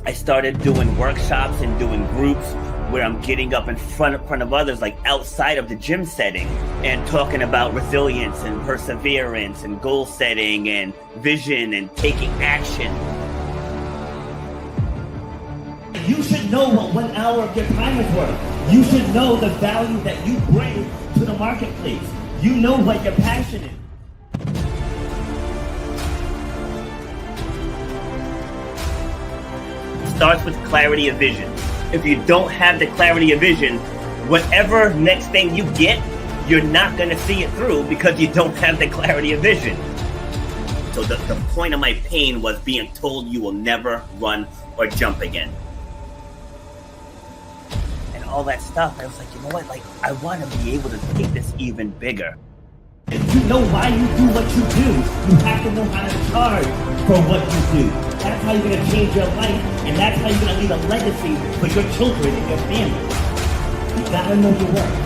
I started doing workshops and doing groups where I'm getting up in front of others, like outside of the gym setting, and talking about resilience and perseverance and goal setting and vision and taking action. You should know what 1 hour of your time is worth. You should know the value that you bring to the marketplace. You know what your passion is. Starts with clarity of vision. If you don't have the clarity of vision, whatever next thing you get, you're not going to see it through because you don't have the clarity of vision. So the point of my pain was being told you will never run or jump again. And all that stuff, I was like, you know what? Like, I want to be able to take this even bigger. If you know why you do what you do, you have to know how to charge for what you do. That's how you're going to change your life, and that's how you're going to leave a legacy for your children and your family. You got to know your worth.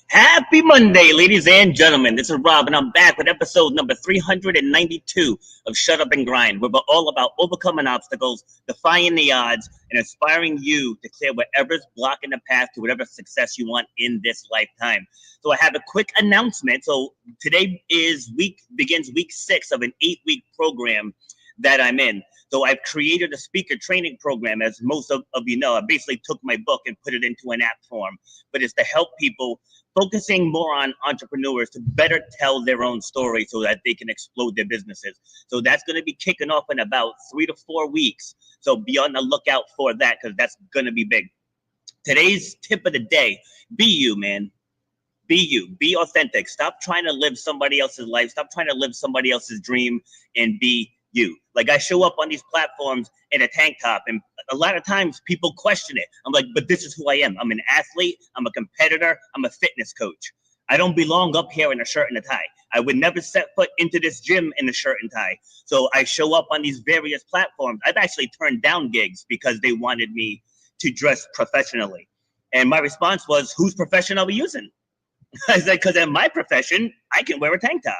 Happy Monday, ladies and gentlemen. This is Rob, and I'm back with episode number 392 of Shut Up and Grind, where we're all about overcoming obstacles, defying the odds, and inspiring you to clear whatever's blocking the path to whatever success you want in this lifetime. So I have a quick announcement. So today begins week 6 of an 8-week program that I'm in. So I've created a speaker training program, as most of you know. I basically took my book and put it into an app form, but it's to help people focusing more on entrepreneurs to better tell their own story so that they can explode their businesses. So that's going to be kicking off in about 3 to 4 weeks. So be on the lookout for that, because that's going to be big. Today's tip of the day: be you, man. Be you. Be authentic. Stop trying to live somebody else's life. Stop trying to live somebody else's dream, and be you. Like, I show up on these platforms in a tank top, and a lot of times people question it. I'm like, but this is who I am. I'm an athlete. I'm a competitor. I'm a fitness coach. I don't belong up here in a shirt and a tie. I would never set foot into this gym in a shirt and tie. So I show up on these various platforms. I've actually turned down gigs because they wanted me to dress professionally. And my response was, whose profession are we using? I said, because in my profession, I can wear a tank top.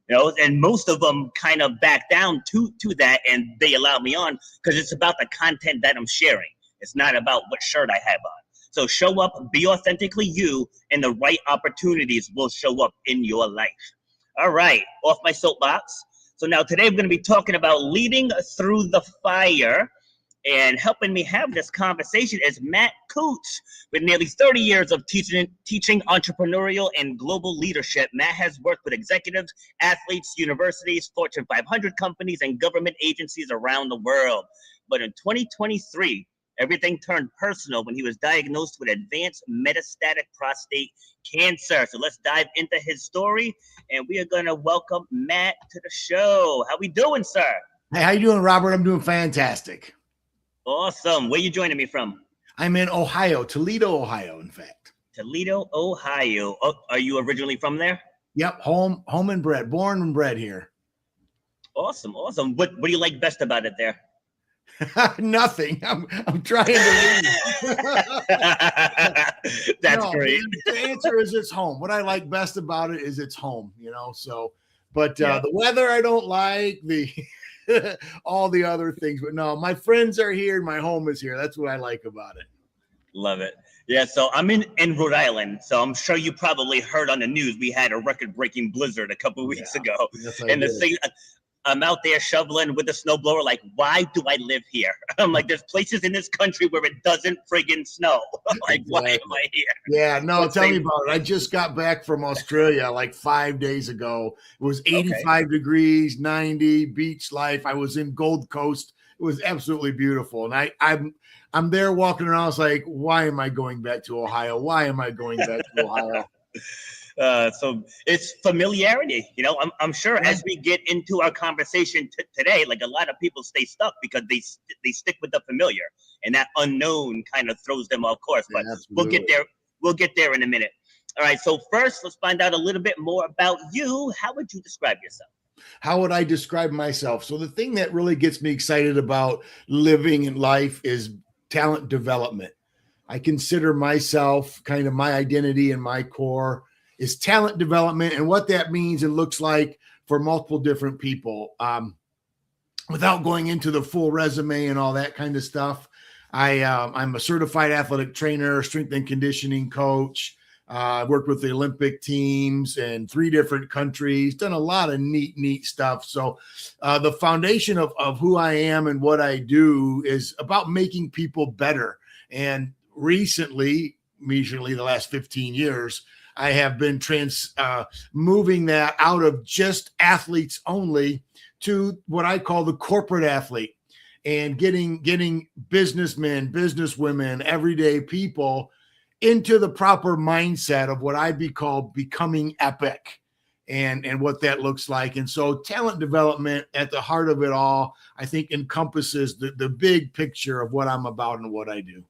You know, and most of them kind of back down to that, and they allow me on because it's about the content that I'm sharing. It's not about what shirt I have on. So show up, be authentically you, and the right opportunities will show up in your life. All right, off my soapbox. So now today I'm going to be talking about leading through the fire. And helping me have this conversation is Matt Kutz. With nearly 30 years of teaching entrepreneurial and global leadership, Matt has worked with executives, athletes, universities, Fortune 500 companies, and government agencies around the world. But in 2023, everything turned personal when he was diagnosed with advanced metastatic prostate cancer. So let's dive into his story, and we are going to welcome Matt to the show. How we doing, sir? Hey, how you doing, Robert? I'm doing fantastic. Awesome. Where are you joining me from? I'm in Ohio, Toledo, Ohio, in fact. Toledo, Ohio. Oh, are you originally from there? Yep, home and bred, born and bred here. Awesome. What do you like best about it there? Nothing. I'm trying to leave. That's great. The answer is it's home. What I like best about it is it's home, you know. So, but the weather I don't like, all the other things, but no, my friends are here. My home is here. That's what I like about it. Love it. Yeah. So I'm in Rhode Island. So I'm sure you probably heard on the news, we had a record-breaking blizzard a couple of weeks ago. Yes, and the thing, I'm out there shoveling with the snowblower. Like, why do I live here? I'm like, there's places in this country where it doesn't friggin' snow. Like, exactly. Why am I here? Yeah, no, tell me about it. I just got back from Australia like 5 days ago. It was 85 degrees, 90, beach life. I was in Gold Coast. It was absolutely beautiful. And I'm there walking around. I was like, why am I going back to Ohio? Why am I going back to Ohio? So it's familiarity, you know. I'm sure as we get into our conversation today, like, a lot of people stay stuck because they stick with the familiar, and that unknown kind of throws them off course. But we'll get there. We'll get there in a minute. All right. So first, let's find out a little bit more about you. How would you describe yourself? How would I describe myself? So the thing that really gets me excited about living in life is talent development. I consider myself kind of my identity and my core is talent development, and what that means and looks like for multiple different people. Without going into the full resume and all that kind of stuff, I'm a certified athletic trainer, strength and conditioning coach. Worked with the Olympic teams in 3 different countries, done a lot of neat stuff. So the foundation of who I am and what I do is about making people better. And recently, the last 15 years, I have been moving that out of just athletes only to what I call the corporate athlete, and getting businessmen, businesswomen, everyday people into the proper mindset of what I call becoming epic, and what that looks like. And so talent development at the heart of it all, I think, encompasses the big picture of what I'm about and what I do.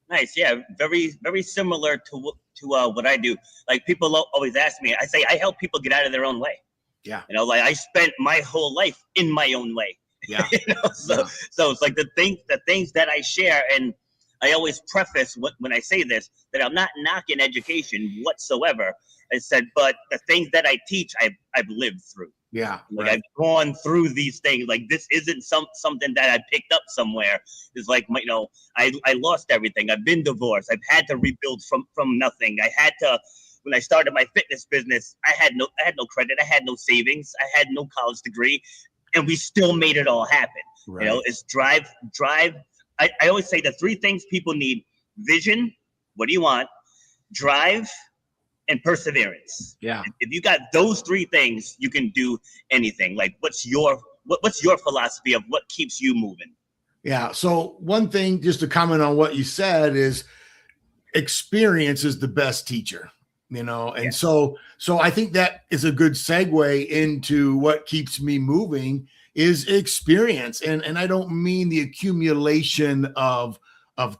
Nice. Yeah. Very, very similar to what I do. Like, people always ask me, I say, I help people get out of their own way. Yeah. Like, I spent my whole life in my own way. Yeah. So it's like the things that I share, and I always preface when I say this, that I'm not knocking education whatsoever. I said, but the things that I teach, I've lived through. Yeah. Like, right. I've gone through these things. Like, this isn't something that I picked up somewhere. It's like, I lost everything. I've been divorced. I've had to rebuild from nothing. I had to, when I started my fitness business, I had no credit. I had no savings. I had no college degree, and we still made it all happen. Right. It's drive. I always say the 3 things people need: vision, what do you want, drive, and perseverance. Yeah. If you got those 3 things, you can do anything. Like, what's your philosophy of what keeps you moving? Yeah. So one thing, just to comment on what you said, is experience is the best teacher, and Yes. so I think that is a good segue into what keeps me moving is experience. And I don't mean the accumulation of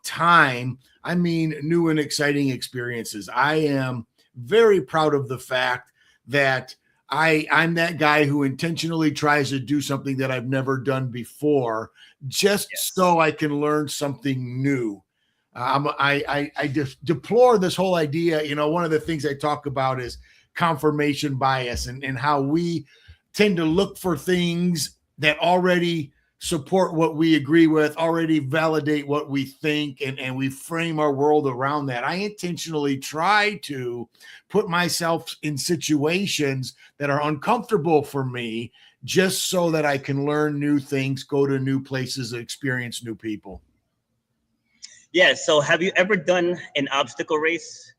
time. I mean new and exciting experiences. I am very proud of the fact that I'm that guy who intentionally tries to do something that I've never done before, just so I can learn something new. I just deplore this whole idea. One of the things I talk about is confirmation bias, and how we tend to look for things that already support what we agree with, already validate what we think, and we frame our world around that. I intentionally try to put myself in situations that are uncomfortable for me, just so that I can learn new things, go to new places, experience new people. Yeah. So have you ever done an obstacle race?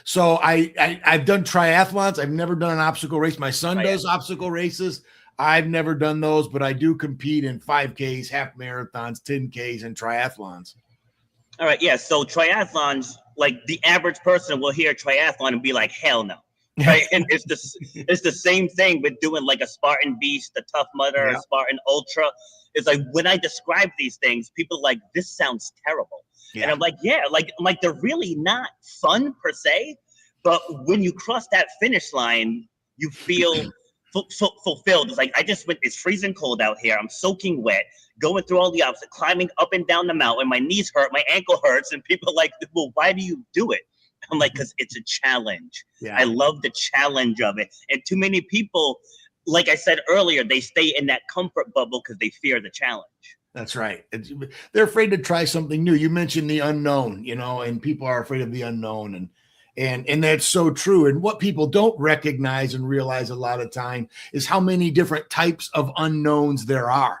So I've done triathlons. I've never done an obstacle race. My son does obstacle races. I've never done those, but I do compete in 5Ks, half marathons, 10Ks, and triathlons. All right. Yeah. So triathlons, like, the average person will hear triathlon and be like, hell no. Right. And it's the same thing with doing like a Spartan Beast, a Tough Mudder, a Spartan Ultra. It's like, when I describe these things, people are like, this sounds terrible. Yeah. And I'm like, yeah, like they're really not fun per se, but when you cross that finish line, you feel fulfilled. It's like, it's freezing cold out here. I'm soaking wet, going through all the obstacles, climbing up and down the mountain. My knees hurt, my ankle hurts, and people are like, well, why do you do it? I'm like, because it's a challenge. Yeah. I love the challenge of it. And too many people, like I said earlier, they stay in that comfort bubble because they fear the challenge. That's right. They're afraid to try something new. You mentioned the unknown, and people are afraid of the unknown, and that's so true. And what people don't recognize and realize a lot of time is how many different types of unknowns there are.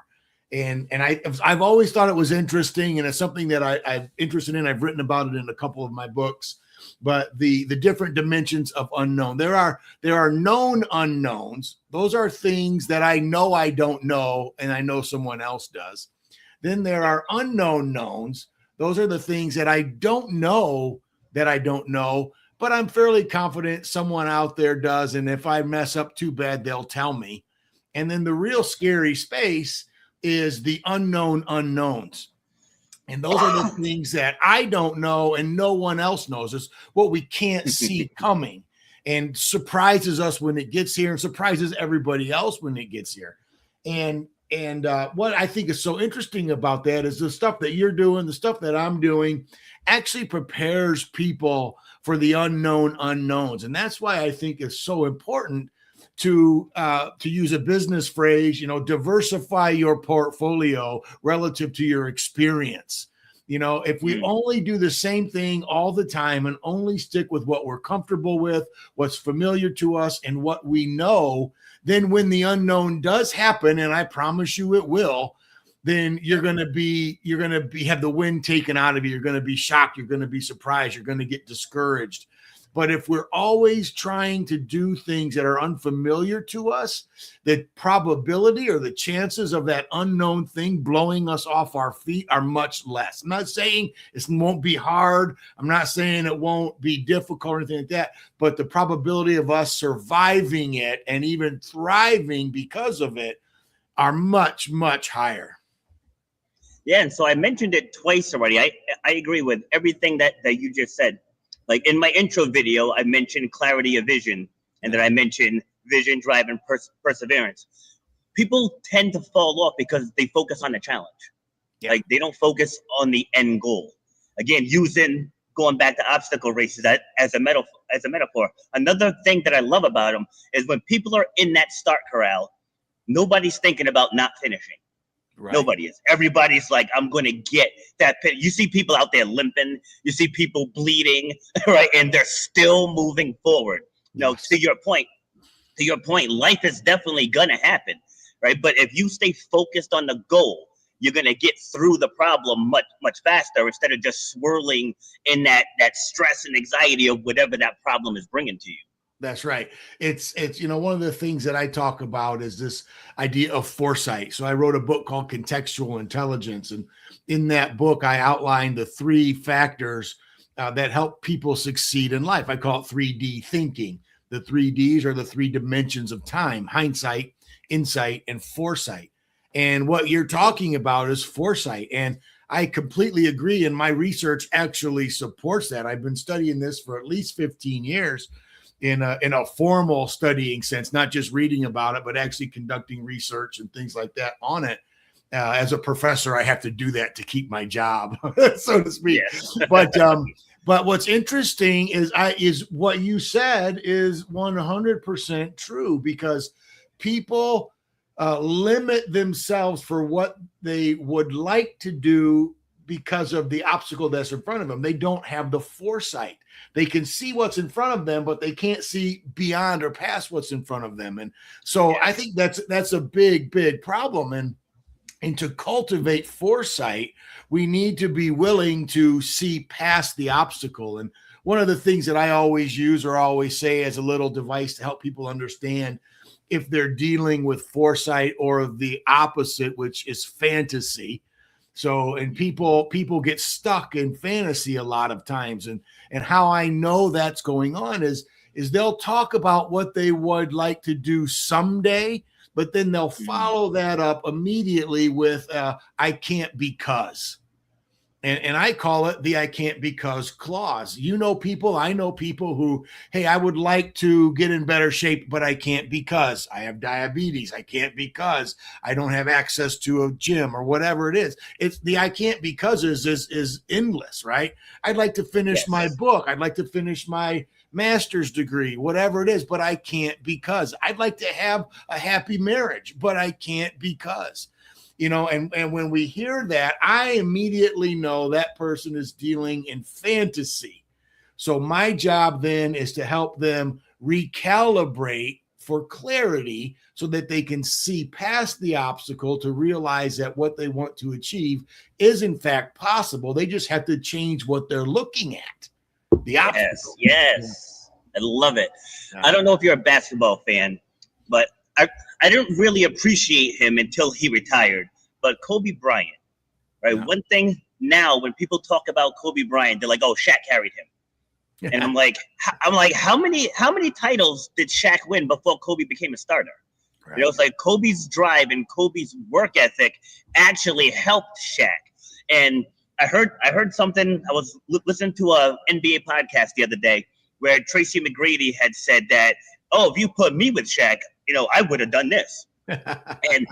And I've always thought it was interesting, and it's something that I'm interested in. I've written about it in a couple of my books. But the different dimensions of unknown. There are known unknowns. Those are things that I know I don't know, and I know someone else does. Then there are unknown knowns. Those are the things that I don't know, but I'm fairly confident someone out there does. And if I mess up too bad, they'll tell me. And then the real scary space is the unknown unknowns. And those are the things that I don't know and no one else knows. It's what we can't see coming, and surprises us when it gets here, and surprises everybody else when it gets here. And And what I think is so interesting about that is the stuff that you're doing, the stuff that I'm doing actually prepares people for the unknown unknowns. And that's why I think it's so important to use a business phrase, diversify your portfolio relative to your experience. If we only do the same thing all the time and only stick with what we're comfortable with, what's familiar to us, and what we know, then when the unknown does happen, and I promise you it will, then you're going to have the wind taken out of you. You're going to be shocked. You're going to be surprised. You're going to get discouraged. But if we're always trying to do things that are unfamiliar to us, the probability or the chances of that unknown thing blowing us off our feet are much less. I'm not saying it won't be hard. I'm not saying it won't be difficult or anything like that, but the probability of us surviving it and even thriving because of it are much, much higher. Yeah, and so I mentioned it twice already. I agree with everything that you just said. Like in my intro video, I mentioned clarity of vision, and then I mentioned vision, drive, and perseverance. People tend to fall off because they focus on the challenge. Yeah. Like they don't focus on the end goal. Again, going back to obstacle races as a metaphor. Another thing that I love about them is when people are in that start corral, nobody's thinking about not finishing. Right. Nobody is. Everybody's like, I'm going to get that pin. You see people out there limping. You see people bleeding, right? And they're still moving forward. Yes. To your point, life is definitely going to happen, right? But if you stay focused on the goal, you're going to get through the problem much, much faster instead of just swirling in that stress and anxiety of whatever that problem is bringing to you. That's right. It's one of the things that I talk about is this idea of foresight. So I wrote a book called Contextual Intelligence. And in that book, I outlined the 3 factors that help people succeed in life. I call it 3D thinking. The 3 Ds are the 3 dimensions of time: hindsight, insight, and foresight. And what you're talking about is foresight. And I completely agree. And my research actually supports that. I've been studying this for at least 15 years. In a formal studying sense, not just reading about it, but actually conducting research and things like that on it. As a professor, I have to do that to keep my job, so to speak. Yes. But what's interesting is what you said is 100% true, because people limit themselves for what they would like to do because of the obstacle that's in front of them. They don't have the foresight. They can see what's in front of them, but they can't see beyond or past what's in front of them. And so yes. I think that's a big, big problem. And to cultivate foresight, we need to be willing to see past the obstacle. And one of the things that I always use or always say as a little device to help people understand if they're dealing with foresight or the opposite, which is fantasy. So, and people get stuck in fantasy a lot of times. And how I know that's going on is they'll talk about what they would like to do someday, but then they'll follow that up immediately with I can't because. And I call it the I can't because clause. I know people who, hey, I would like to get in better shape, but I can't because I have diabetes. I can't because I don't have access to a gym or whatever it is. It's the I can't because is endless, right? I'd like to finish my book. I'd like to finish my master's degree, whatever it is, but I can't because. I'd like to have a happy marriage, but I can't because. And when we hear that, I immediately know that person is dealing in fantasy. So my job then is to help them recalibrate for clarity so that they can see past the obstacle to realize that what they want to achieve is in fact possible. They just have to change what they're looking at. The obstacle. Yes. I love it. I don't know if you're a basketball fan, but I didn't really appreciate him until he retired. But Kobe Bryant, right? Yeah. One thing now, when people talk about Kobe Bryant, they're like, "Oh, Shaq carried him," and I'm like, how many titles did Shaq win before Kobe became a starter? Right. It's like Kobe's drive and Kobe's work ethic actually helped Shaq. And I heard something. I was listening to a NBA podcast the other day where Tracy McGrady had said that, "Oh, if you put me with Shaq, I would have done this." And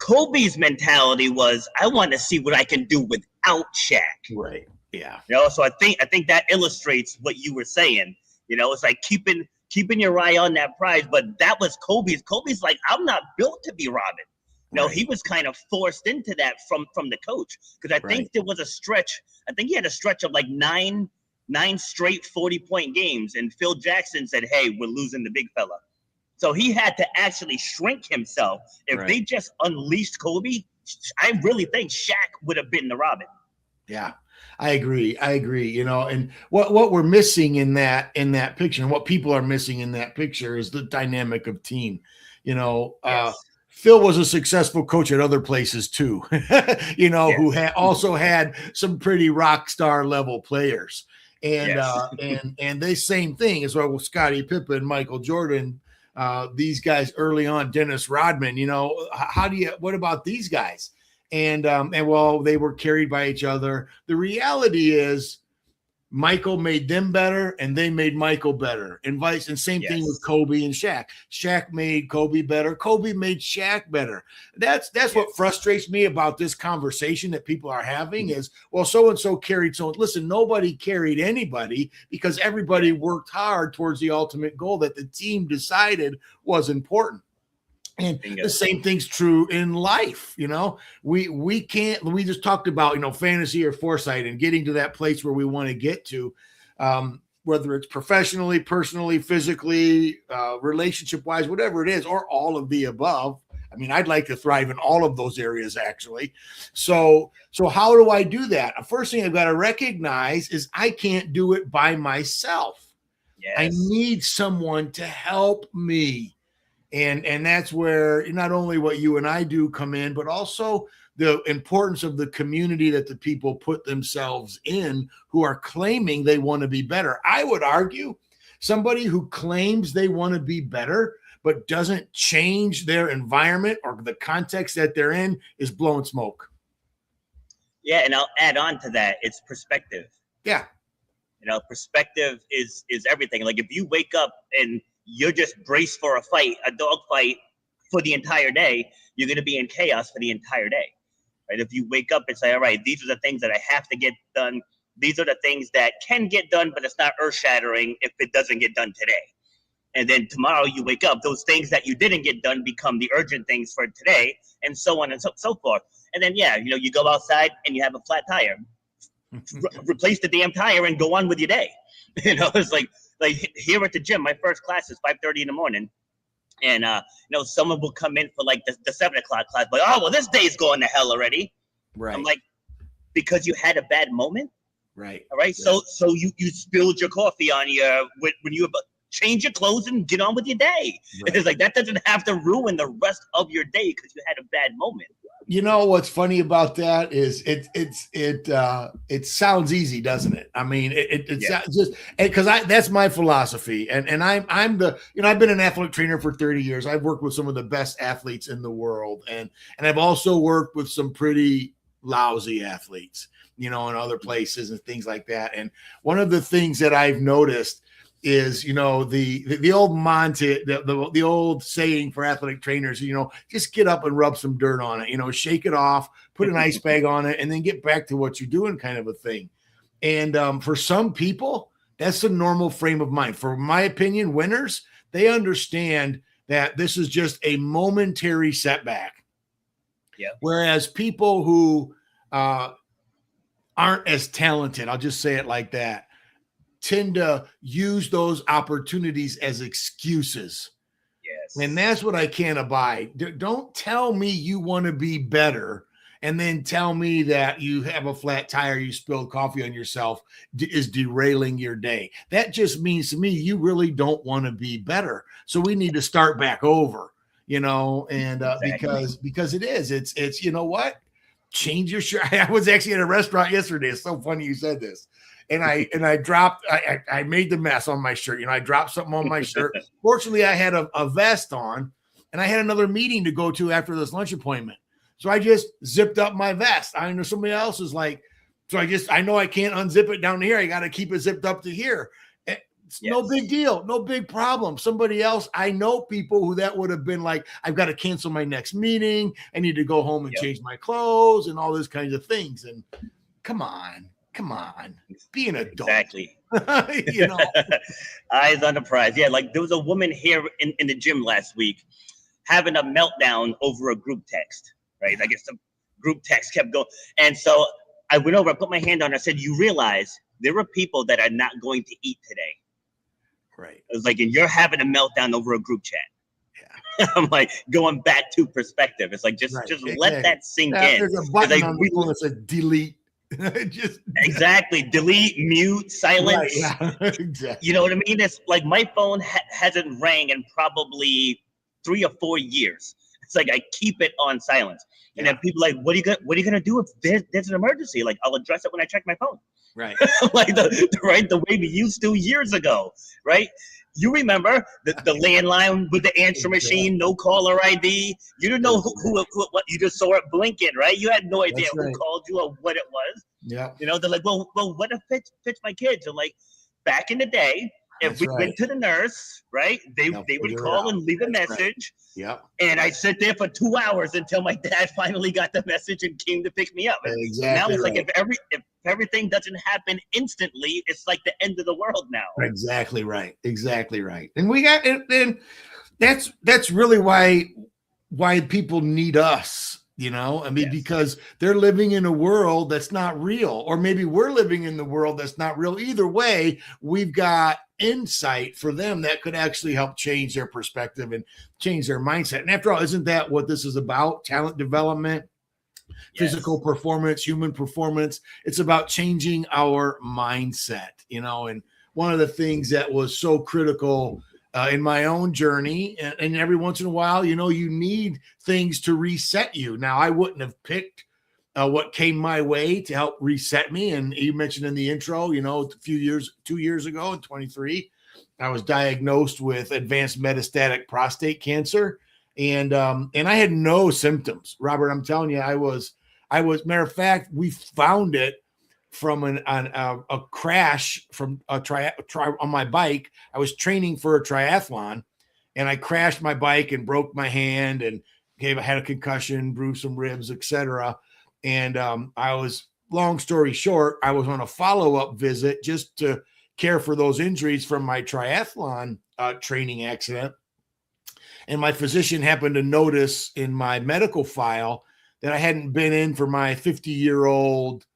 Kobe's mentality was, I want to see what I can do without Shaq. Right. Yeah. So I think that illustrates what you were saying. It's like keeping your eye on that prize. But that was Kobe's. Kobe's like, I'm not built to be Robin. He was kind of forced into that from the coach, because I think there was a stretch. I think he had a stretch of like nine straight 40-point games, and Phil Jackson said, "Hey, we're losing the big fella." So he had to actually shrink himself. If they just unleashed Kobe, I really think Shaq would have been the Robin. Yeah, I agree. And what we're missing in that picture, and what people are missing in that picture, is the dynamic of team. Phil was a successful coach at other places too, who had also had some pretty rock star level players. And and they same thing as well with Scottie Pippen, Michael Jordan, these guys early on, Dennis Rodman. What about these guys? And well, they were carried by each other. The reality is, Michael made them better, and they made Michael better. And same thing with Kobe and Shaq. Shaq made Kobe better. Kobe made Shaq better. That's what frustrates me about this conversation that people are having is, well, so-and-so carried so. Listen, nobody carried anybody, because everybody worked hard towards the ultimate goal that the team decided was important. And the same thing's true in life. We just talked about, fantasy or foresight and getting to that place where we want to get to, whether it's professionally, personally, physically, relationship wise, whatever it is, or all of the above. I mean, I'd like to thrive in all of those areas, actually. So how do I do that? The first thing I've got to recognize is I can't do it by myself. Yes. I need someone to help me. And that's where not only what you and I do come in, but also the importance of the community that the people put themselves in who are claiming they want to be better. I would argue somebody who claims they want to be better but doesn't change their environment or the context that they're in is blowing smoke. Yeah, and I'll add on to that. It's perspective. Yeah. Perspective is everything. Like if you wake up and you're just braced for a dog fight for the entire day, you're going to be in chaos for the entire day, right? If you wake up and say, all right, these are the things that I have to get done. These are the things that can get done, but it's not earth shattering if it doesn't get done today. And then tomorrow you wake up, those things that you didn't get done become the urgent things for today, and so on and so forth. And then, you go outside and you have a flat tire, replace the damn tire and go on with your day. It's like here at the gym, my first class is 5:30 in the morning, and someone will come in for like the 7 o'clock class, like, oh well, this day's going to hell already. Right. I'm like, because you had a bad moment. Right. All right. So you spilled your coffee on when you change your clothes and get on with your day. Right. It's like that doesn't have to ruin the rest of your day because you had a bad moment. What's funny about that is it sounds easy, doesn't it? I mean, it's just because that's my philosophy, and I'm the I've been an athletic trainer for 30 years. I've worked with some of the best athletes in the world, and I've also worked with some pretty lousy athletes, in other places and things like that. And one of the things that I've noticed is, the old Monty, the old saying for athletic trainers, just get up and rub some dirt on it, shake it off, put an ice bag on it, and then get back to what you're doing, kind of a thing. And for some people, that's the normal frame of mind. For my opinion, winners, they understand that this is just a momentary setback. Yeah. Whereas people who aren't as talented, I'll just say it like that, tend to use those opportunities as excuses. Yes. And that's what I can't abide. Don't tell me you want to be better and then tell me that you have a flat tire, you spilled coffee on yourself is derailing your day. That just means to me you really don't want to be better. So we need to start back over, and exactly. because it's what? Change your shirt. I was actually at a restaurant yesterday. It's so funny you said this. And I dropped, I made the mess on my shirt. I dropped something on my shirt. Fortunately, I had a vest on, and I had another meeting to go to after this lunch appointment. So I just zipped up my vest. I know somebody else is like, I know I can't unzip it down here. I got to keep it zipped up to here. It's no big deal, no big problem. Somebody else, I know people who that would have been like, I've got to cancel my next meeting. I need to go home and change my clothes and all those kinds of things. And come on, be an adult. Exactly. You know, eyes on the prize. Yeah, like there was a woman here in the gym last week having a meltdown over a group text, right? I guess the group text kept going. And so I went over, I put my hand on her, I said, you realize there are people that are not going to eat today. Right. It was like, and you're having a meltdown over a group chat. Yeah. I'm like, going back to perspective. It's like, just let that sink in. There's a button like, on the phone that says delete. Just exactly, delete, mute, silence. Right, yeah. Exactly. You know what I mean? It's like my phone hasn't rang in probably 3 or 4 years. It's like I keep it on silence. And then people are like, what are you gonna do if there's an emergency? Like, I'll address it when I check my phone. Right. Like the way we used to years ago, right? You remember the landline with the answer machine, no caller ID. You didn't know who what you just saw it blinking, right? You had no idea who called you or what it was. Yeah. You know, they're like, well, what if it's my kids? And like, back in the day, if we went to the nurse, right, they would call and leave a message. Yeah. And I sit there for 2 hours until my dad finally got the message and came to pick me up. Exactly. Now it's like if everything doesn't happen instantly, it's like the end of the world now. Exactly right. And we got and that's really why people need us. You know, I mean, because they're living in a world that's not real, or maybe we're living in the world that's not real. Either way, we've got insight for them that could actually help change their perspective and change their mindset. And after all, isn't that what this is about? Talent development, physical performance, human performance. It's about changing our mindset, you know, and one of the things that was so critical in my own journey, and every once in a while, you know, you need things to reset you. Now, I wouldn't have picked what came my way to help reset me. And you mentioned in the intro, you know, 2 years ago, in 23, I was diagnosed with advanced metastatic prostate cancer, and I had no symptoms. Robert, I'm telling you, I was. Matter of fact, we found it from a crash from on my bike. I was training for a triathlon, and I crashed my bike and broke my hand and had a concussion, bruised some ribs, etc. And long story short, I was on a follow-up visit just to care for those injuries from my triathlon training accident. And my physician happened to notice in my medical file that I hadn't been in for my 50-year-old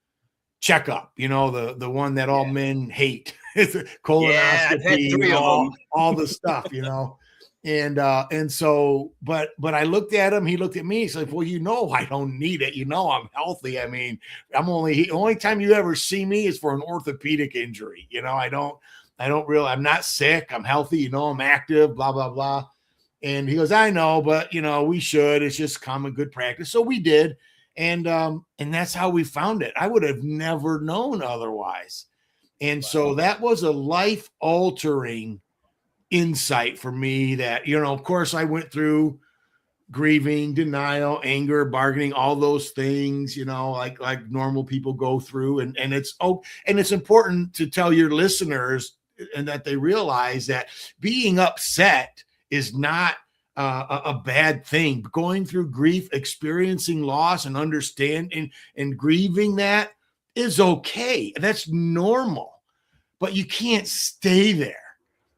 checkup, you know, the one that all men hate. It's a colonoscopy, I've had 3 of them. all the stuff, you know. And so, but I looked at him, he looked at me, he's like, well, you know, I don't need it. You know, I'm healthy. I mean, only time you ever see me is for an orthopedic injury. You know, I'm not sick. I'm healthy. You know, I'm active, blah, blah, blah. And he goes, I know, but you know, we should, it's just common good practice. So we did. And that's how we found it. I would have never known otherwise. And so that was a life altering insight for me that, you know, of course I went through grieving, denial, anger, bargaining, all those things, you know, like normal people go through. And it's important to tell your listeners and that they realize that being upset is not a bad thing. Going through grief, experiencing loss and understanding and grieving that is okay. That's normal, but you can't stay there,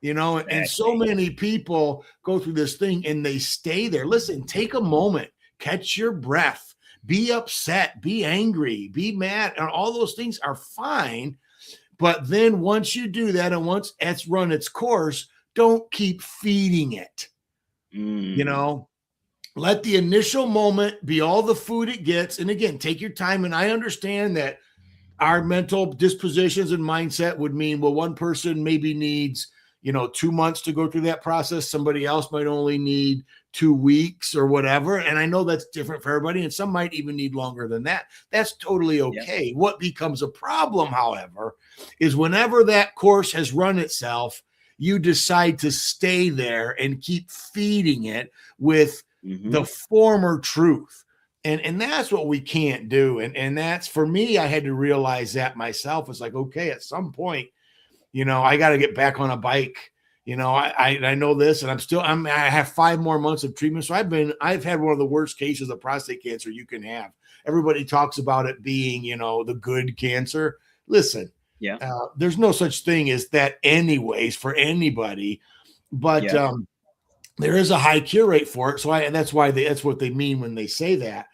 you know, and so many people go through this thing and they stay there. Listen, take a moment, catch your breath, be upset, be angry, be mad, and all those things are fine. But then once you do that, and once it's run its course, don't keep feeding it. You know, let the initial moment be all the food it gets. And again, take your time. And I understand that our mental dispositions and mindset would mean, well, one person maybe needs, you know, 2 months to go through that process. Somebody else might only need 2 weeks or whatever. And I know that's different for everybody. And some might even need longer than that. That's totally okay. Yeah. What becomes a problem, however, is whenever that course has run itself, you decide to stay there and keep feeding it with the former truth. And that's what we can't do. And that's, for me, I had to realize that myself. It's like, okay, at some point, I got to get back on a bike. I know this, and I have 5 more months of treatment. So I've had one of the worst cases of prostate cancer you can have. Everybody talks about it being, the good cancer. Listen, there's no such thing as that anyways for anybody, but there is a high cure rate for it. So that's what they mean when they say that.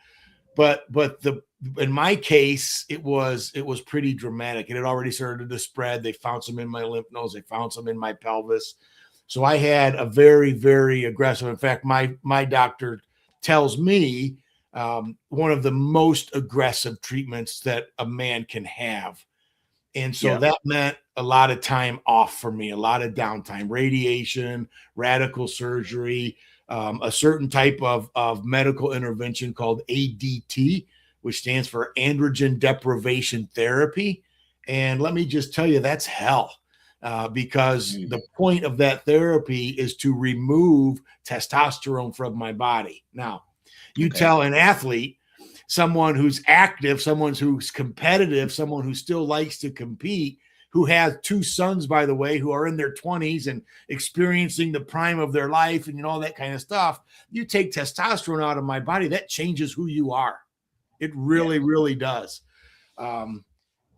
But in my case, it was pretty dramatic. It had already started to spread. They found some in my lymph nodes. They found some in my pelvis. So I had a very, very aggressive. In fact, my doctor tells me one of the most aggressive treatments that a man can have. And so that meant a lot of time off for me, a lot of downtime, radiation, radical surgery, a certain type of medical intervention called ADT, which stands for androgen deprivation therapy. And let me just tell you, that's hell, because the point of that therapy is to remove testosterone from my body. Now, you tell an athlete, someone who's active, someone who's competitive, someone who still likes to compete, who has 2 sons, by the way, who are in their 20s and experiencing the prime of their life and all that kind of stuff. You take testosterone out of my body, that changes who you are. It really, really does. And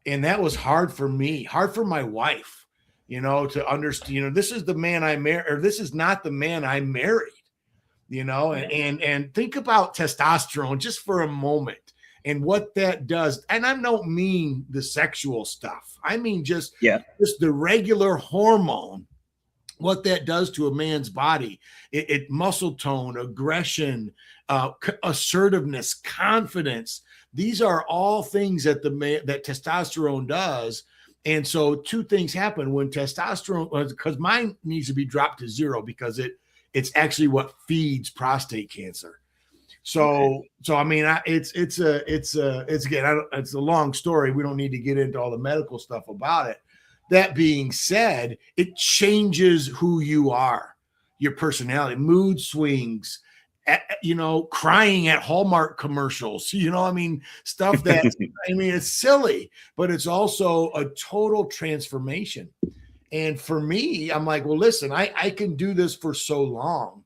that was hard for me, hard for my wife, to understand, this is the man I married, or this is not the man I married. And think about testosterone just for a moment and what that does. And I don't mean the sexual stuff. I mean just the regular hormone, what that does to a man's body. It muscle tone, aggression, assertiveness, confidence. These are all things that that testosterone does. And so 2 things happen when testosterone, because mine needs to be dropped to 0 because it's actually what feeds prostate cancer. So I mean, it's a long story. We don't need to get into all the medical stuff about it. That being said, it changes who you are, your personality, mood swings, crying at Hallmark commercials, stuff that, it's silly, but it's also a total transformation. And for me, I'm like, well, listen, I can do this for so long,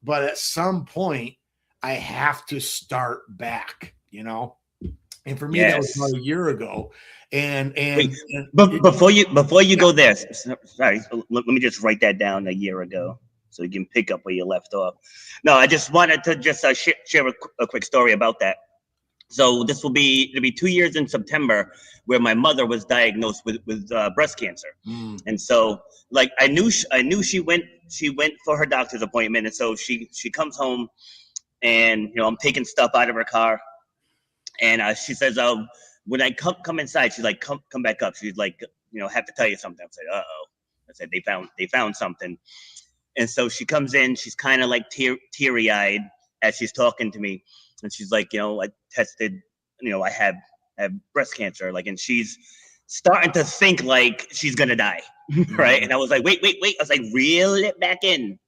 but at some point I have to start back, And for me, that was about a year ago. But before you go there, sorry, let me just write that down, a year ago, so you can pick up where you left off. No, I just wanted to just share a quick story about that. So it'll be 2 years in September, where my mother was diagnosed with breast cancer. And so like I knew she went for her doctor's appointment. And so she comes home, and I'm taking stuff out of her car, and she says, when I come inside, she's like, come back up. She's like, have to tell you something. I said, uh-oh. I said, they found something. And so she comes in, she's kind of like teary-eyed as she's talking to me. And she's like, I tested, I have breast cancer, and she's starting to think like she's gonna die, right? And I was like, wait. I was like, reel it back in.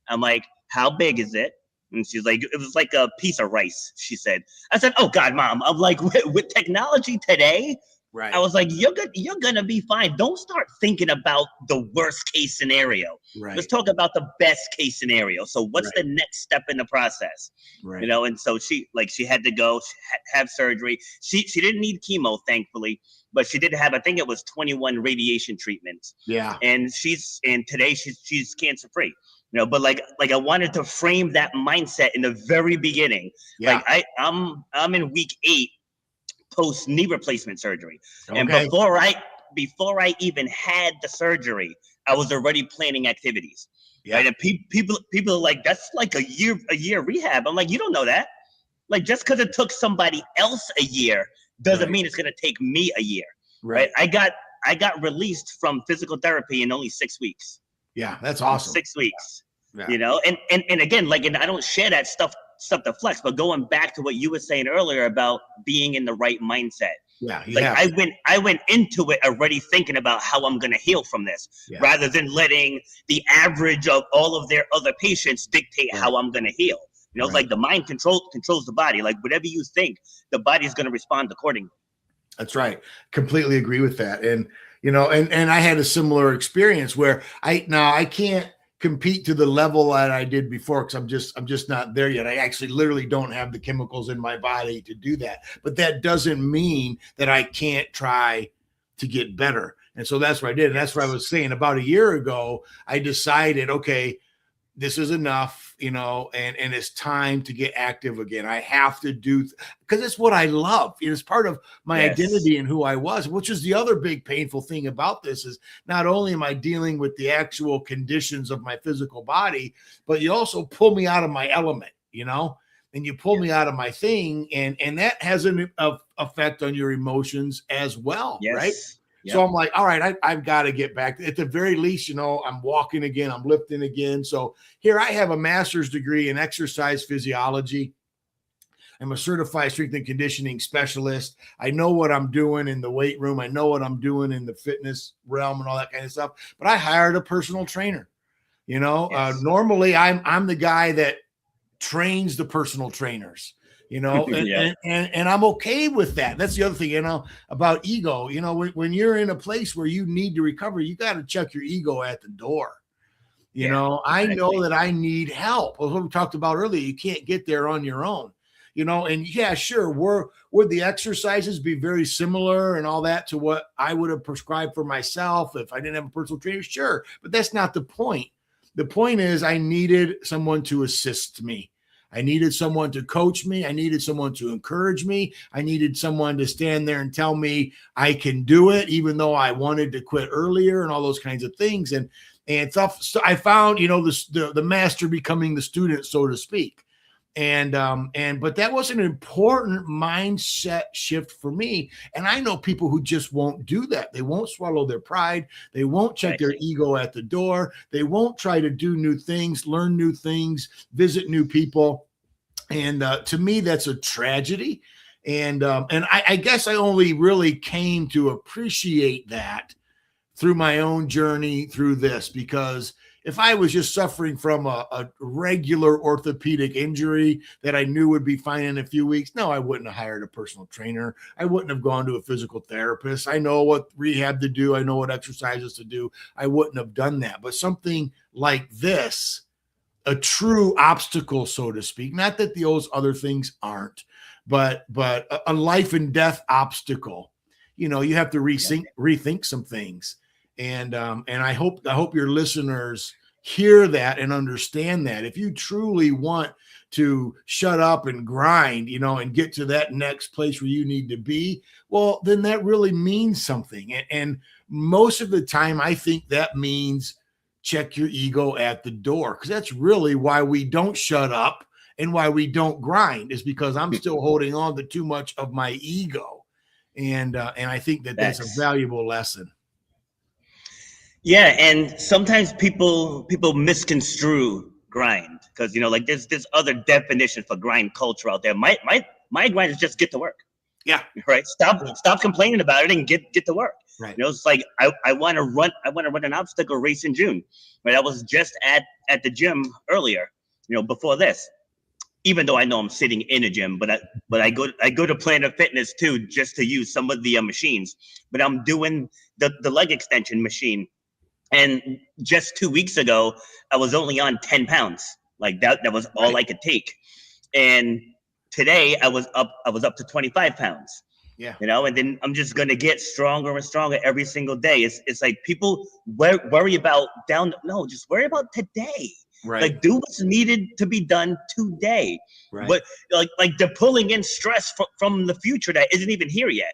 I'm like, how big is it? And she's like, it was like a piece of rice, she said. I said, oh God, Mom. I'm like, with technology today, right? I was like, you're gonna be fine. Don't start thinking about the worst case scenario. Right. Let's talk about the best case scenario. So what's the next step in the process? Right. And so she had to go have surgery. She didn't need chemo, thankfully, but she did have, I think it was 21 radiation treatments. Yeah. And today she's cancer free. But like I wanted to frame that mindset in the very beginning. Yeah. Like I'm in week 8 post knee replacement surgery. Okay. And before I even had the surgery, I was already planning activities. Yeah. Right? And people are like, that's like a year rehab. I'm like, you don't know that. Like, just because it took somebody else a year doesn't mean it's gonna take me a year. Right. I got released from physical therapy in only 6 weeks. Yeah, that's awesome. 6 weeks. Yeah. And again, and I don't share that stuff to flex, but going back to what you were saying earlier about being in the right mindset. Yeah. I went into it already thinking about how I'm going to heal from this, rather than letting the average of all of their other patients dictate how I'm going to heal. It's like the mind controls the body. Like, whatever you think, the body's going to respond accordingly. That's right. Completely agree with that. And And I had a similar experience where I can't compete to the level that I did before because I'm just not there yet. I actually literally don't have the chemicals in my body to do that. But that doesn't mean that I can't try to get better. And so that's what I did. And that's what I was saying. About a year ago, I decided, okay, this is enough, and it's time to get active again. I have to do because it's what I love. It's part of my identity and who I was, which is the other big painful thing about this is not only am I dealing with the actual conditions of my physical body, but you also pull me out of my element, and you pull me out of my thing. And that has an effect on your emotions as well. Right. Yep. So I'm like, all right, I've got to get back. At the very least, I'm walking again, I'm lifting again. So here I have a master's degree in exercise physiology. I'm a certified strength and conditioning specialist. I know what I'm doing in the weight room. I know what I'm doing in the fitness realm and all that kind of stuff. But I hired a personal trainer. Normally I'm the guy that trains the personal trainers. And I'm okay with that. That's the other thing, about ego. When you're in a place where you need to recover, you got to check your ego at the door. I know that I need help. As we talked about earlier, you can't get there on your own. And yeah, sure, would the exercises be very similar and all that to what I would have prescribed for myself if I didn't have a personal trainer? Sure, but that's not the point. The point is I needed someone to assist me. I needed someone to coach me. I needed someone to encourage me. I needed someone to stand there and tell me I can do it, even though I wanted to quit earlier and all those kinds of things. And stuff. So I found, the master becoming the student, so to speak. But that was an important mindset shift for me. And I know people who just won't do that. They won't swallow their pride. They won't check their ego at the door. They won't try to do new things, learn new things, visit new people. And to me, that's a tragedy. And I guess I only really came to appreciate that through my own journey through this, because if I was just suffering from a regular orthopedic injury that I knew would be fine in a few weeks, no, I wouldn't have hired a personal trainer. I wouldn't have gone to a physical therapist. I know what rehab to do. I know what exercises to do. I wouldn't have done that. But something like this, a true obstacle, so to speak, not that those other things aren't, but a life and death obstacle, you have to rethink some things. And I hope your listeners hear that and understand that. If you truly want to shut up and grind, and get to that next place where you need to be, well, then that really means something. And most of the time, I think that means check your ego at the door, because that's really why we don't shut up and why we don't grind, is because I'm still holding on to too much of my ego. And I think that's a valuable lesson. Yeah, and sometimes people misconstrue grind, because there's this other definition for grind culture out there. My grind is just get to work. Yeah. Right. Stop complaining about it and get to work. Right. It's like I want to run an obstacle race in June. Right. I was just at the gym earlier, before this. Even though I know I'm sitting in a gym, but I go to Planet Fitness too, just to use some of the machines. But I'm doing the leg extension machine. And just 2 weeks ago, I was only on 10 pounds. Like that was all I could take. And today I was up to 25 pounds. Yeah. And then I'm just going to get stronger and stronger every single day. It's like people worry about just worry about today. Right. Like do what's needed to be done today. Right. But like they're pulling in stress from the future that isn't even here yet.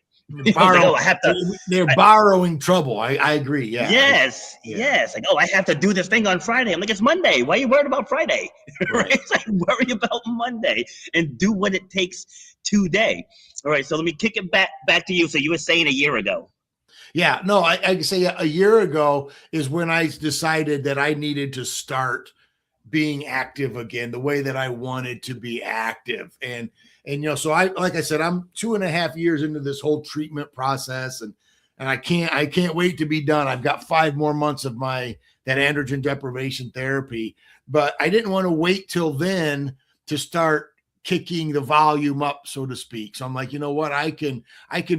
They're borrowing trouble. I agree. Yeah. Yes. Like, I have to do this thing on Friday. I'm like, it's Monday. Why are you worried about Friday? Right? It's like, worry about Monday and do what it takes today. All right. So let me kick it back to you. So you were saying a year ago. Yeah. No, I say a year ago is when I decided that I needed to start being active again, the way that I wanted to be active. And so like I said, I'm 2.5 years into this whole treatment process, and I can't wait to be done. I've got 5 more months of that androgen deprivation therapy, but I didn't want to wait till then to start kicking the volume up, so to speak. So I'm like, you know what? I can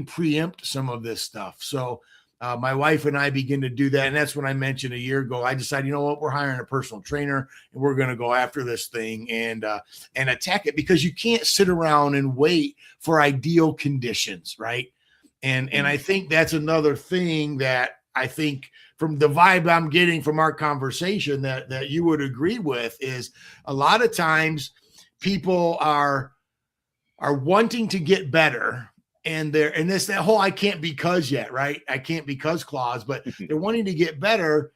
preempt some of this stuff. So My wife and I begin to do that. And that's when I mentioned a year ago, I decided, you know what, we're hiring a personal trainer and we're going to go after this thing and attack it, because you can't sit around and wait for ideal conditions. Right. And I think that's another thing that I think from the vibe I'm getting from our conversation that you would agree with is a lot of times people are wanting to get better. And that whole I can't because yet, right? I can't because clause, but they're wanting to get better,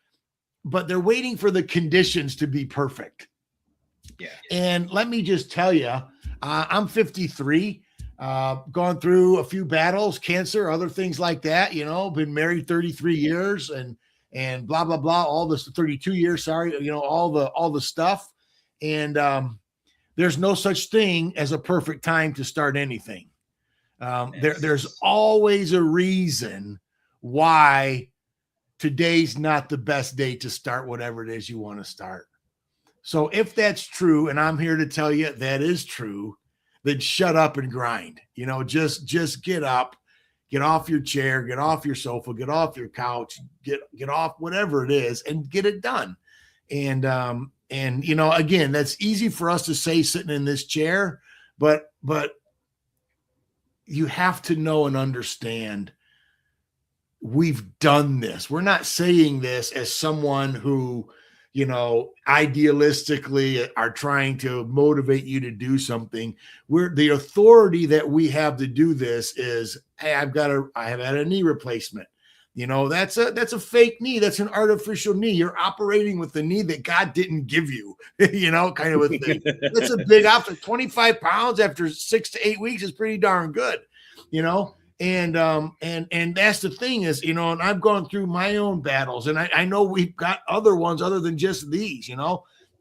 but they're waiting for the conditions to be perfect. Yeah. And let me just tell you, I'm 53, gone through a few battles, cancer, other things like that, been married 33 years and blah, blah, blah, all this 32 years, sorry, all the stuff. And there's no such thing as a perfect time to start anything. There's always a reason why today's not the best day to start whatever it is you want to start. So if that's true, and I'm here to tell you that is true, then shut up and grind. Just get up, get off your chair, get off your sofa, get off your couch, get off whatever it is and get it done. And again, that's easy for us to say sitting in this chair, but you have to know and understand we've done this. We're not saying this as someone who, idealistically are trying to motivate you to do something. The authority that we have to do this is, hey, I have had a knee replacement. That's a fake knee. That's an artificial knee. You're operating with the knee that God didn't give you, kind of a thing. That's a big option. 25 pounds after 6 to 8 weeks is pretty darn good, and that's the thing is, and I've gone through my own battles and I know we've got other ones other than just these,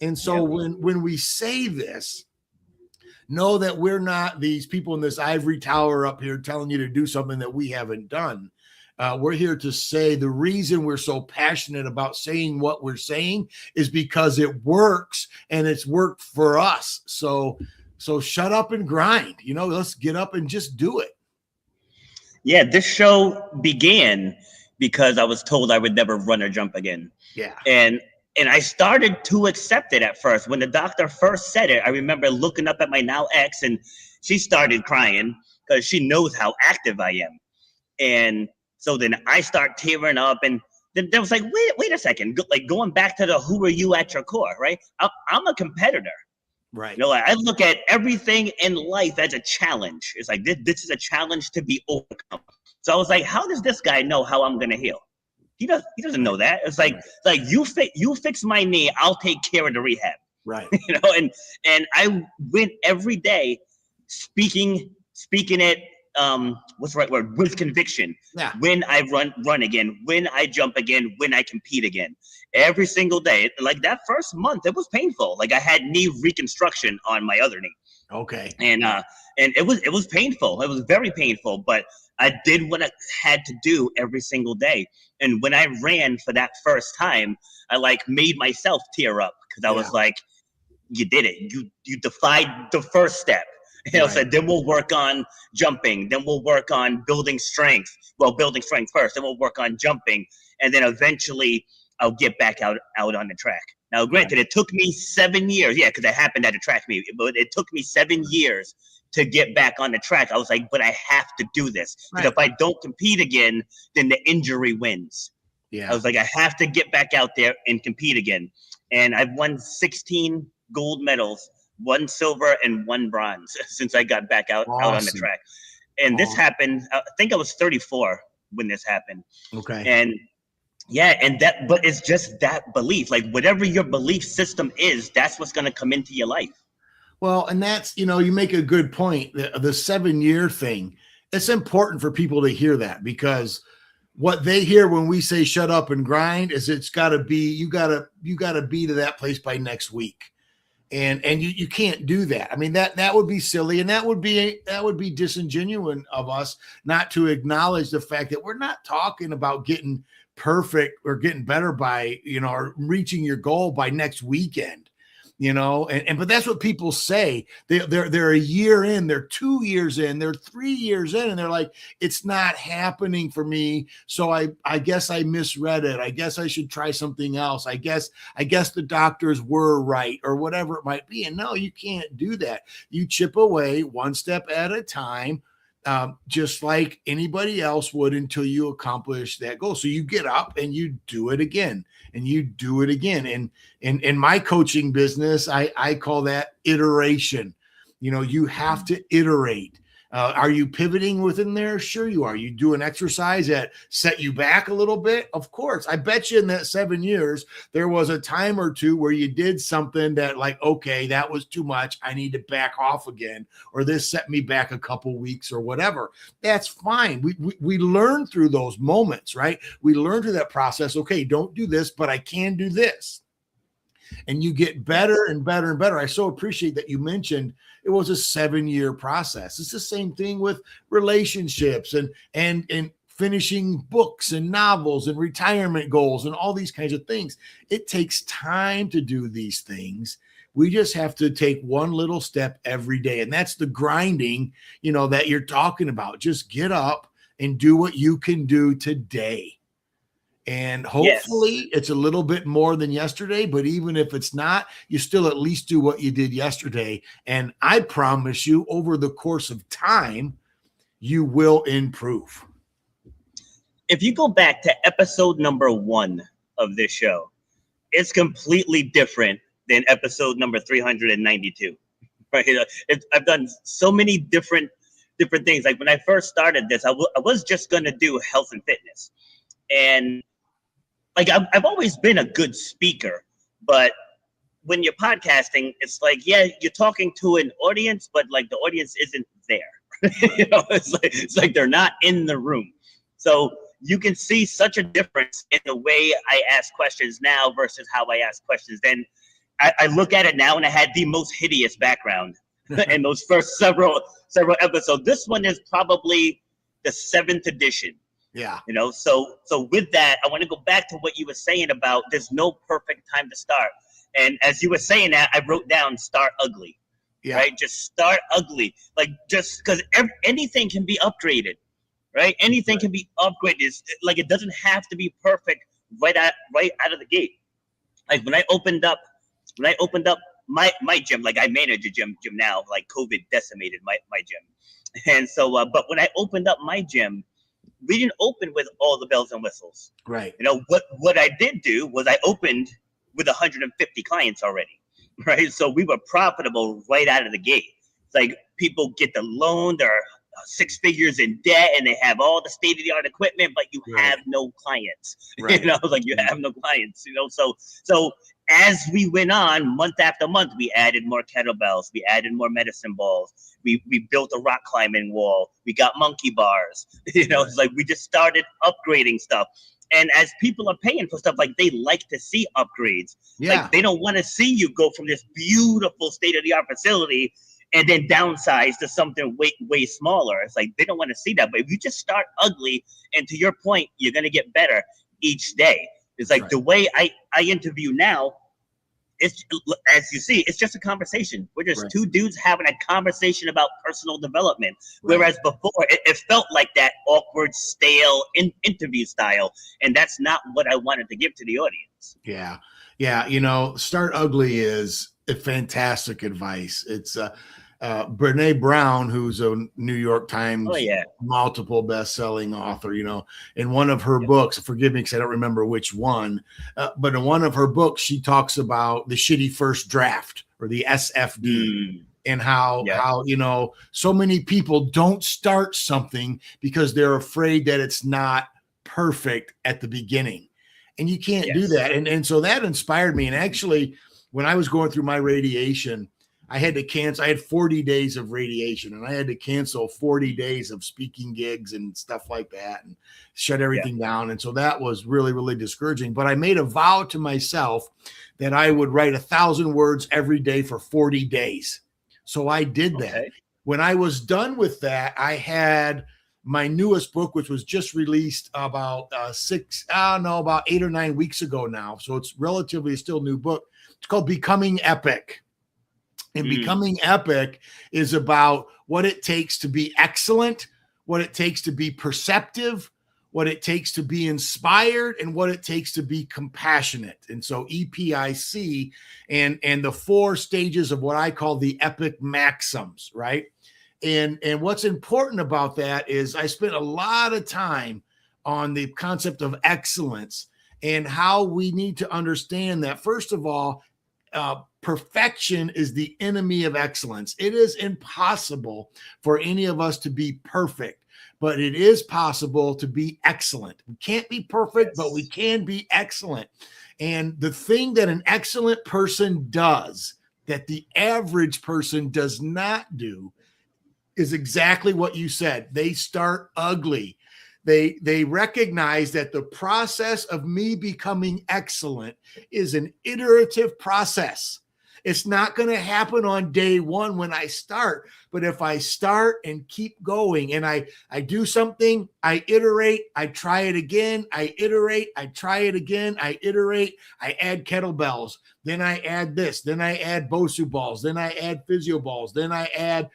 and so when we say this, know that we're not these people in this ivory tower up here telling you to do something that we haven't done. We're here to say the reason we're so passionate about saying what we're saying is because it works and it's worked for us. So shut up and grind, let's get up and just do it. Yeah. This show began because I was told I would never run or jump again. Yeah. And I started to accept it at first. When the doctor first said it, I remember looking up at my now ex and she started crying because she knows how active I am. And so then I start tearing up, and then there was like, wait a second, like going back to the who are you at your core, right? I'm a competitor, right? I look at everything in life as a challenge. It's like this is a challenge to be overcome. So I was like, how does this guy know how I'm gonna heal? He doesn't know that. It's like you fix my knee, I'll take care of the rehab, right? And I went every day speaking it. What's the right word? With conviction. Yeah. When I run again, when I jump again, when I compete again, every single day. Like that first month, it was painful. Like I had knee reconstruction on my other knee. Okay. And it was painful. It was very painful, but I did what I had to do every single day. And when I ran for that first time, I made myself tear up because I was like, you did it. You defied the first step. So then we'll work on jumping. Then we'll work on building strength. Well, building strength first. Then we'll work on jumping. And then eventually I'll get back out on the track. Now, granted, it took me 7 years. Yeah, because I happened at a track meet. But it took me 7 years to get back on the track. I was like, but I have to do this. Because if I don't compete again, then the injury wins. Yeah. I was like, I have to get back out there and compete again. And I've won 16 gold medals, 1 silver and 1 bronze since I got back out on the track. And this happened, I think I was 34 when this happened. Okay. And but it's just that belief, like whatever your belief system is, that's what's going to come into your life. Well, and that's, you make a good point. The 7-year thing, it's important for people to hear that, because what they hear when we say shut up and grind is it's got to be, you got to be to that place by next week. And you can't do that. I mean, that would be silly, and that would be disingenuous of us not to acknowledge the fact that we're not talking about getting perfect or getting better by, or reaching your goal by next weekend. but that's what people say. They're a year in, they're 2 years in, they're 3 years in, and they're like, it's not happening for me. So I guess I misread it. I guess I should try something else. I guess the doctors were right, or whatever it might be. And no, you can't do that. You chip away one step at a time, just like anybody else would, until you accomplish that goal. So you get up and you do it again, and you do it again. And in my coaching business, I call that iteration. You have to iterate. Are you pivoting within there? Sure you are. You do an exercise that set you back a little bit? Of course. I bet you in that 7 years, there was a time or two where you did something that, like, okay, that was too much. I need to back off again, or this set me back a couple weeks or whatever. That's fine. We learn through those moments, right? We learn through that process. Okay, don't do this, but I can do this. And you get better and better and better. I so appreciate that you mentioned it was a 7-year process. It's the same thing with relationships and finishing books and novels and retirement goals and all these kinds of things. It takes time to do these things. We just have to take one little step every day. And that's the grinding, that you're talking about. Just get up and do what you can do today. And hopefully it's a little bit more than yesterday, but even if it's not, you still at least do what you did yesterday. And I promise you, over the course of time, you will improve. If you go back to episode number 1 of this show, it's completely different than episode number 392. Right? I've done so many different things. Like when I first started this, I was just going to do health and fitness. And like, I've always been a good speaker, but when you're podcasting, it's like, yeah, you're talking to an audience, but like the audience isn't there. It's like they're not in the room. So you can see such a difference in the way I ask questions now versus how I ask questions then. I look at it now, and I had the most hideous background in those first several episodes. This one is probably the 7th edition. Yeah. So with that, I want to go back to what you were saying about there's no perfect time to start. And as you were saying that, I wrote down start ugly. Yeah. Right? Just start ugly. Like, just because anything can be upgraded, right? Anything can be upgraded. It's, like, it doesn't have to be perfect right out of the gate. Like when I opened up my gym, like I manage a gym now, like COVID decimated my gym. And so, but when I opened up my gym, we didn't open with all the bells and whistles. Right. What I did do was I opened with 150 clients already. Right. So we were profitable right out of the gate. It's like people get the loan, they're 6 figures in debt, and they have all the state-of-the-art equipment, but you have no clients. Right. Like you have no clients, So as we went on, month after month, we added more kettlebells, we added more medicine balls, we built a rock climbing wall, we got monkey bars. It's like we just started upgrading stuff. And as people are paying for stuff, like they like to see upgrades. Yeah. Like they don't want to see you go from this beautiful state-of-the-art facility and then downsize to something way smaller. It's like they don't want to see that. But if you just start ugly, and to your point, you're going to get better each day. It's like the way I interview now, it's, as you see, it's just a conversation. We're just two dudes having a conversation about personal development. Whereas before, it felt like that awkward, stale interview style. And that's not what I wanted to give to the audience. Yeah. Yeah. Start ugly is a fantastic advice. It's Brene Brown, who's a New York Times multiple best-selling author, in one of her books, forgive me because I don't remember which one, but in one of her books, she talks about the shitty first draft, or the SFD, and how so many people don't start something because they're afraid that it's not perfect at the beginning. And you can't do that. And so that inspired me. And actually, when I was going through my radiation, I had to cancel. I had 40 days of radiation, and I had to cancel 40 days of speaking gigs and stuff like that, and shut everything down. And so that was really, really discouraging. But I made a vow to myself that I would write 1,000 words every day for 40 days. So I did that. When I was done with that, I had my newest book, which was just released about 8 or 9 weeks ago now. So it's relatively still new book. It's called Becoming Epic. And Becoming Epic is about what it takes to be excellent, what it takes to be perceptive, what it takes to be inspired, and what it takes to be compassionate. And so EPIC and the 4 stages of what I call the epic maxims, right? And what's important about that is I spent a lot of time on the concept of excellence and how we need to understand that, first of all, perfection is the enemy of excellence. It is impossible for any of us to be perfect, but it is possible to be excellent. We can't be perfect, but we can be excellent. And the thing that an excellent person does that the average person does not do is exactly what you said. They start ugly. They recognize that the process of me becoming excellent is an iterative process. It's not going to happen on day one when I start, but if I start and keep going and I do something, I iterate, I try it again, I iterate, I try it again, I iterate, I add kettlebells, then I add this, then I add BOSU balls, then I add physio balls, then I add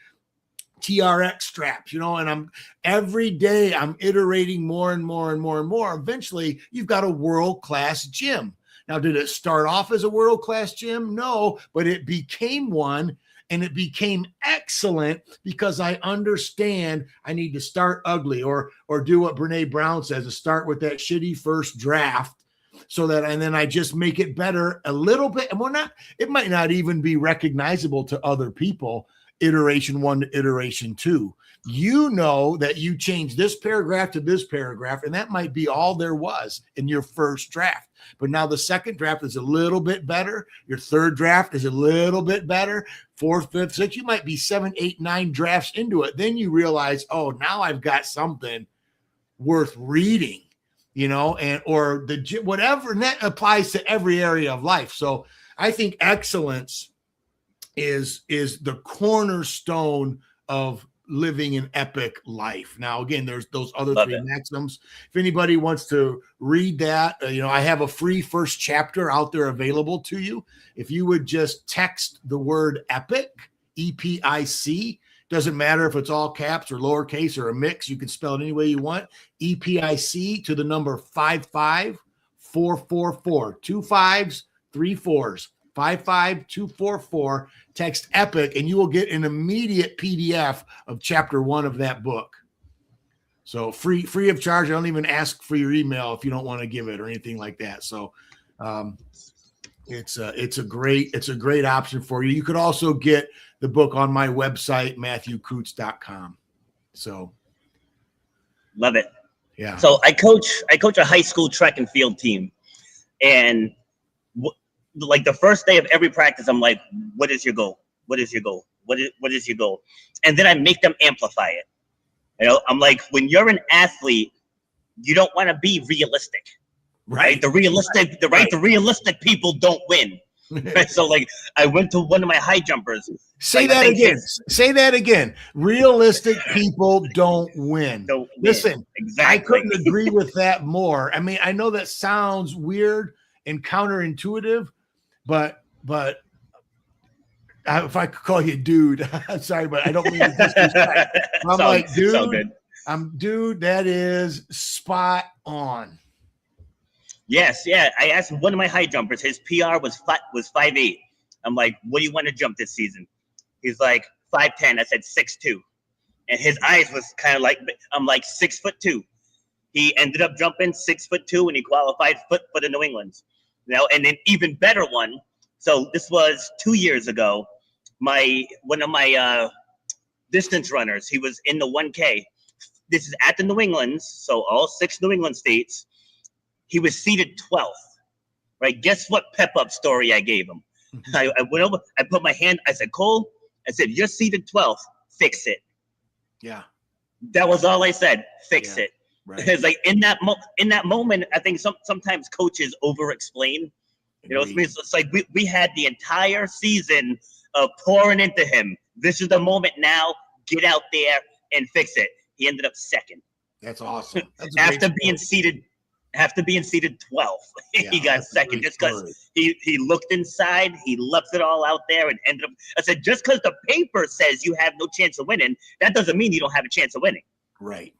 TRX straps, and every day I'm iterating more and more and more and more. Eventually, you've got a world-class gym. Now, did it start off as a world-class gym? No, but it became one, and it became excellent because I understand I need to start ugly or do what Brene Brown says, to start with that shitty first draft and then I just make it better a little bit. And it might not even be recognizable to other people. Iteration 1 to iteration 2, you know that you change this paragraph to this paragraph, and that might be all there was in your first draft. But now the second draft is a little bit better. Your third draft is a little bit better. Fourth, fifth, sixth, you might be 7, 8, 9 drafts into it. Then you realize, oh, now I've got something worth reading, or whatever. And that applies to every area of life. So I think excellence is the cornerstone of living an epic life. Now, again, there's those other three maxims. If anybody wants to read that, I have a free first chapter out there available to you. If you would just text the word epic, EPIC, doesn't matter if it's all caps or lowercase or a mix, you can spell it any way you want, EPIC to the number 55444, 2 5s, 3 4s. 55244, text epic, and you will get an immediate PDF of chapter 1 of that book. So free of charge. I don't even ask for your email if you don't want to give it or anything like that. So it's a great option for you. You could also get the book on my website, MatthewKutz.com. So love it. Yeah. So I coach a high school track and field team, and like the first day of every practice, I'm like, what is your goal? What is your goal? What is your goal? And then I make them amplify it. I'm like, when you're an athlete, you don't want to be realistic, right? The realistic people don't win. Right? So like, I went to one of my high jumpers. Say that again. Realistic people don't win. Listen, exactly. I couldn't agree with that more. I mean, I know that sounds weird and counterintuitive, but if I could call you dude, I'm sorry, but I don't mean to disrespect. I'm like, dude, that is spot on. Yes, yeah. I asked one of my high jumpers. His PR was 5'8". I'm like, what do you want to jump this season? He's like 5'10". I said 6'2", and his eyes was kind of like, I'm like 6'2". He ended up jumping 6'2", and he qualified for the New Englands. And an even better one. So this was 2 years ago. One of my distance runners, he was in the 1K. This is at the New Englands, so all 6 New England states. He was seated 12th, right? Guess what pep-up story I gave him? I went over, I put my hand, I said, Cole, I said, you're seated 12th, fix it. Yeah. That was all I said, fix it. Right. It's like in that moment, I think sometimes coaches over-explain. It's like we had the entire season of pouring into him. This is the moment now. Get out there and fix it. He ended up second. That's awesome. That's after being seated Have to be in seated 12. Yeah, He got second just because he looked inside, he left it all out there and ended up. I said, just because the paper says you have no chance of winning, that doesn't mean you don't have a chance of winning. Right.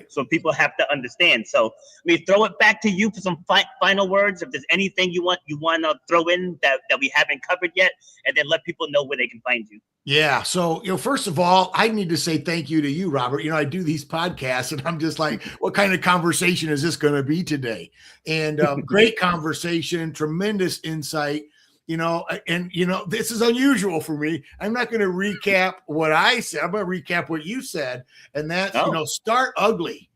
So people have to understand. So let me throw it back to you for some final words. If there's anything you want to throw in that we haven't covered yet, and then let people know where they can find you. Yeah. So, first of all, I need to say thank you to you, Robert. I do these podcasts and I'm just like, what kind of conversation is this going to be today? And great conversation, tremendous insight, and this is unusual for me. I'm not going to recap what I said. I'm going to recap what you said. And that's, start ugly.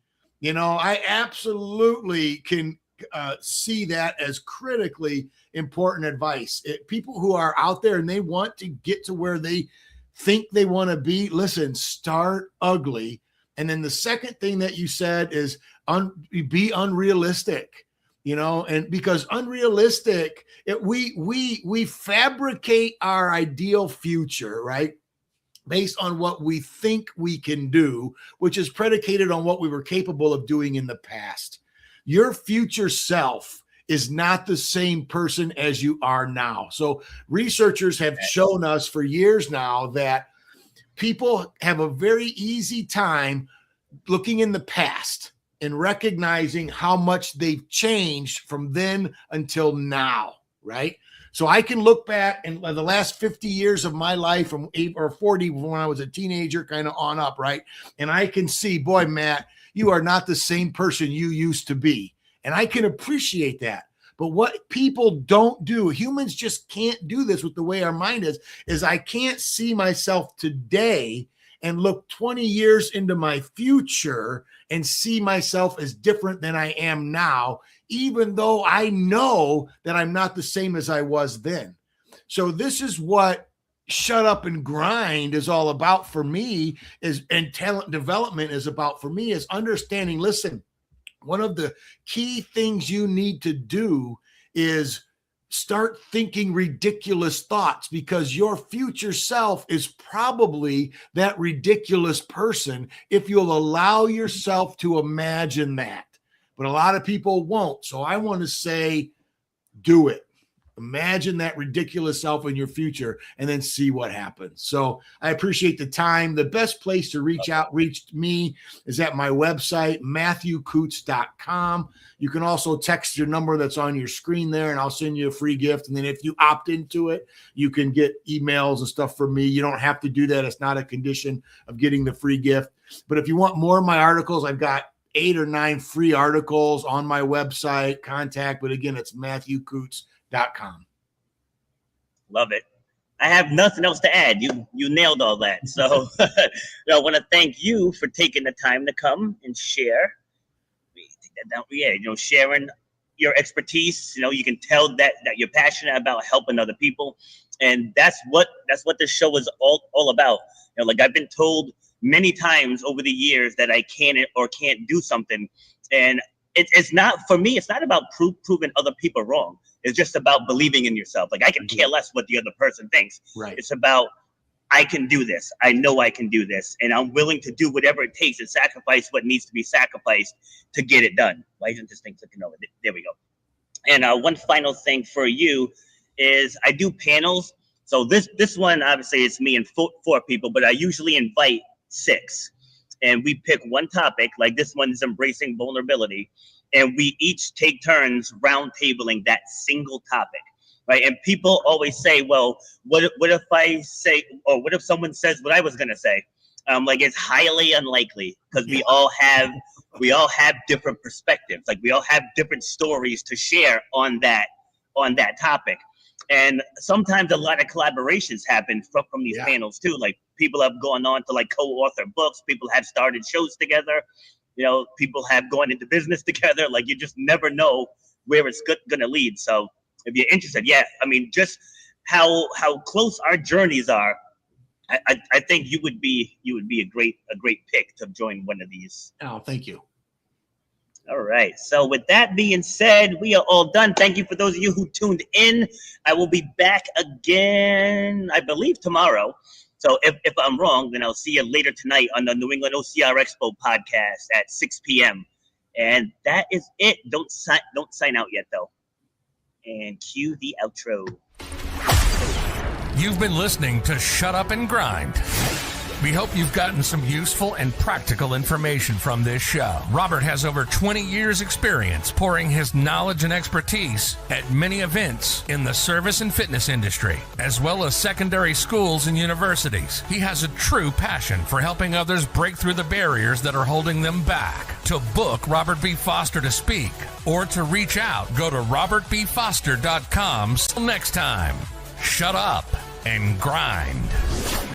I absolutely can see that as critically important advice. People who are out there and they want to get to where they think they want to be, listen, start ugly. And then the second thing that you said is be unrealistic, and because unrealistic, we fabricate our ideal future, right? Based on what we think we can do, which is predicated on what we were capable of doing in the past. Your future self is not the same person as you are now. So researchers have shown us for years now that people have a very easy time looking in the past and recognizing how much they've changed from then until now, right? So I can look back in the last 50 years of my life from 8 or 40 when I was a teenager kind of on up, right? And I can see, boy, Matt, you are not the same person you used to be. And I can appreciate that. But what people don't do, humans just can't do this with the way our mind is I can't see myself today and look 20 years into my future and see myself as different than I am now, even though I know that I'm not the same as I was then. So this is what Shut Up and Grind is all about for me, and talent development is about for me, is understanding, listen, one of the key things you need to do is start thinking ridiculous thoughts, because your future self is probably that ridiculous person if you'll allow yourself to imagine that. But a lot of people won't. So I want to say, do it. Imagine that ridiculous self in your future and then see what happens. So I appreciate the time. The best place to reach me is at my website, MatthewKutz.com. You can also text your number that's on your screen there, and I'll send you a free gift. And then if you opt into it, you can get emails and stuff from me. You don't have to do that. It's not a condition of getting the free gift. But if you want more of my articles, I've got 8 or 9 free articles on my website. Contact, but again, it's MatthewKutz.com. Love it. I have nothing else to add. You nailed all that. So I want to thank you for taking the time to come and share. Take that down. Yeah, sharing your expertise. You can tell that you're passionate about helping other people, and that's what this show is all about. Like I've been told many times over the years that I can't do something, and it's not, for me, it's not about proving other people wrong. It's just about believing in yourself. Like I can care less what the other person thinks. Right. It's about, I can do this. I know I can do this, and I'm willing to do whatever it takes and sacrifice what needs to be sacrificed to get it done. Why isn't this thing clicking over? There we go. And one final thing for you is I do panels. So this one, obviously, it's me and four people, but I usually invite 6. And we pick one topic, like this one is embracing vulnerability. And we each take turns round tabling that single topic, right? And people always say, well, what if I say, or what if someone says what I was going to say? Like it's highly unlikely, because we all have different perspectives. Like we all have different stories to share on that topic. And sometimes a lot of collaborations happen from these panels too. Like people have gone on to like co-author books. People have started shows together. People have gone into business together. Like you just never know where it's going to lead. So if you're interested, just how close our journeys are, I think you would be a great pick to join one of these. Oh, thank you. All right. So with that being said, we are all done. Thank you for those of you who tuned in. I will be back again, I believe, tomorrow. So if I'm wrong, then I'll see you later tonight on the New England OCR Expo podcast at 6 p.m. And that is it. Don't sign out yet, though. And cue the outro. You've been listening to Shut Up and Grind. We hope you've gotten some useful and practical information from this show. Robert has over 20 years experience pouring his knowledge and expertise at many events in the service and fitness industry, as well as secondary schools and universities. He has a true passion for helping others break through the barriers that are holding them back. To book Robert B. Foster to speak or to reach out, go to robertbfoster.com. Till next time, shut up and grind.